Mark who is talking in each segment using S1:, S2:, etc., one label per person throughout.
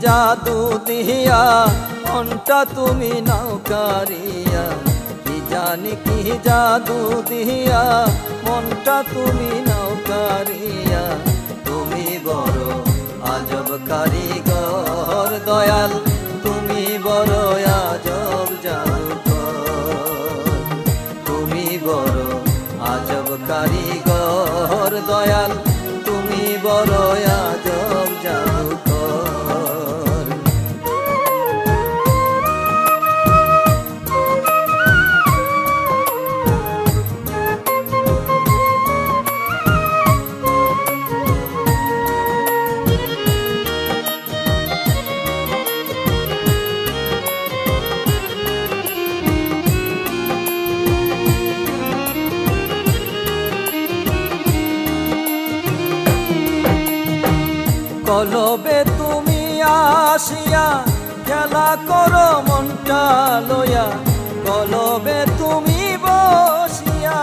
S1: জাদু দিয়া মনটা তুমি নাও কারিয়া, কি জানি কি জাদু দিয়া মনটা তুমি নাও কারিয়া। তুমি বড় আজব কারিগর দয়াল, তুমি বড় আজব জাদুকর। তুমি বড় আজব কারিগর দয়াল, তুমি বড় আজব জাদুকর। কলবে তুমি আসিয়া খেলা করো মনটা লইয়া, কলবে তুমি বসিয়া।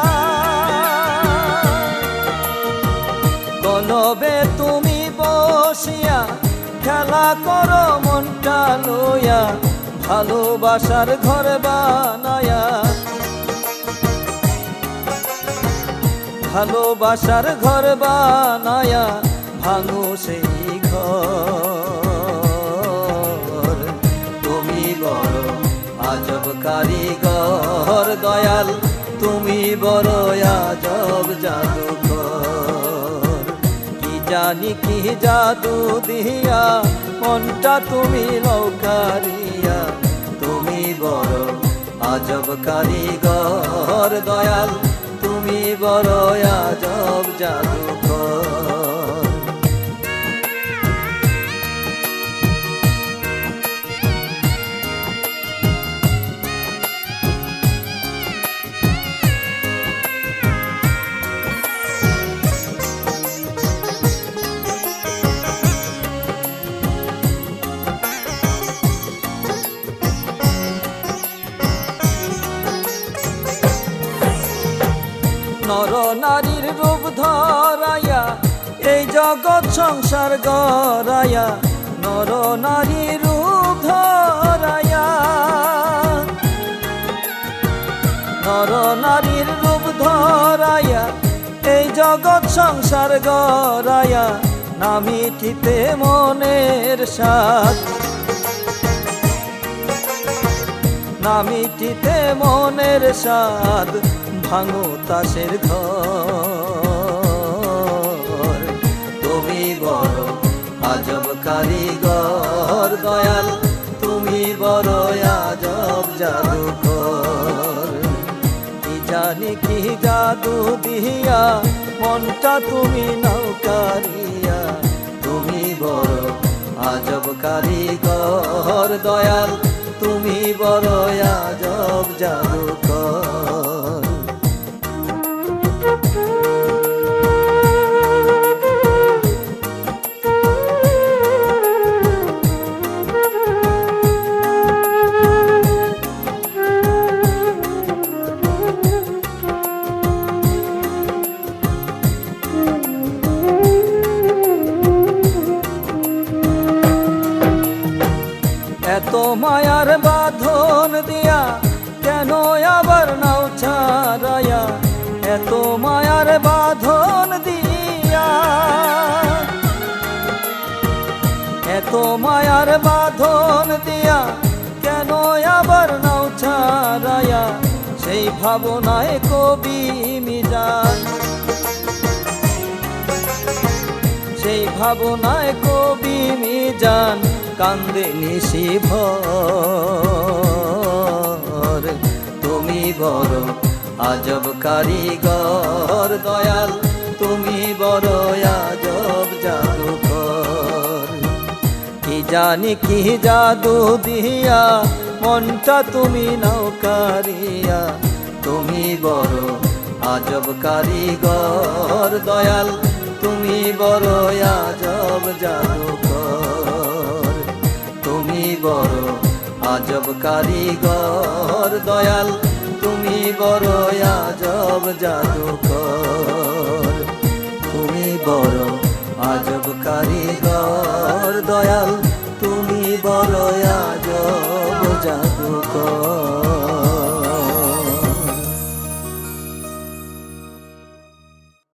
S1: কলবে তুমি বসিয়া খেলা করো মনটা লইয়া, ভালোবাসার ঘর বানায়া। ভালোবাসার ঘর বানায়া ভাঙো সেই ঘর। তুমি বড় আজব কারিগর দয়াল, তুমি বড় আজব জাদুকর। কি জানি কি জাদু দিয়া মনটা তুমি লও কারিয়া। তুমি বড় আজব কারিগর দয়াল, তুমি বড় আজব জাদুকর। নর নারীর রূপ ধরাইয়া এই জগৎ সংসার গড়াইয়া, নর নারীর রূপ ধরাইয়া। নর নারীর রূপ ধরাইয়া এই জগৎ সংসার গড়াইয়া, না মিটিতে মনের স্বাদ। না মিটিতে মনের স্বাদ ভাঙো তাসের ঘর। তুমি বড় আজব কারিগর দয়াল, তুমি বড় আজব জাদুকর। কি জানি কি জাদু দিয়া মনটা তুমি নাও কারিয়া। তুমি বড় আজব কারিগর দয়াল, তুমি বড় আজব জাদুকর। এত মায়ার বাঁধন দিয়া কেন আবার নাও ছাড়াইয়া। এত মায়ার বাঁধন দিয়া, এত মায়ার বাঁধন দিয়া কেন আবার নাও ছাড়াইয়া। সেই ভাবনায় কবি মিজান, সেই ভাবনায় কবি মিজান কান্দে নিশিভর। তুমি বড় আজব কারিগর দয়াল, তুমি বড় আজব জাদুকর। কি জানি কি জাদু দিয়া মনটা তুমি নাও কারিয়া। তুমি বড় আজব কারিগর দয়াল, তুমি বড় আজব জাদুকর। তুমি বড় আজব কারিগর দয়াল, তুমি বড় আজব জাদুকর। তুমি বড় আজব কারিগর দয়াল,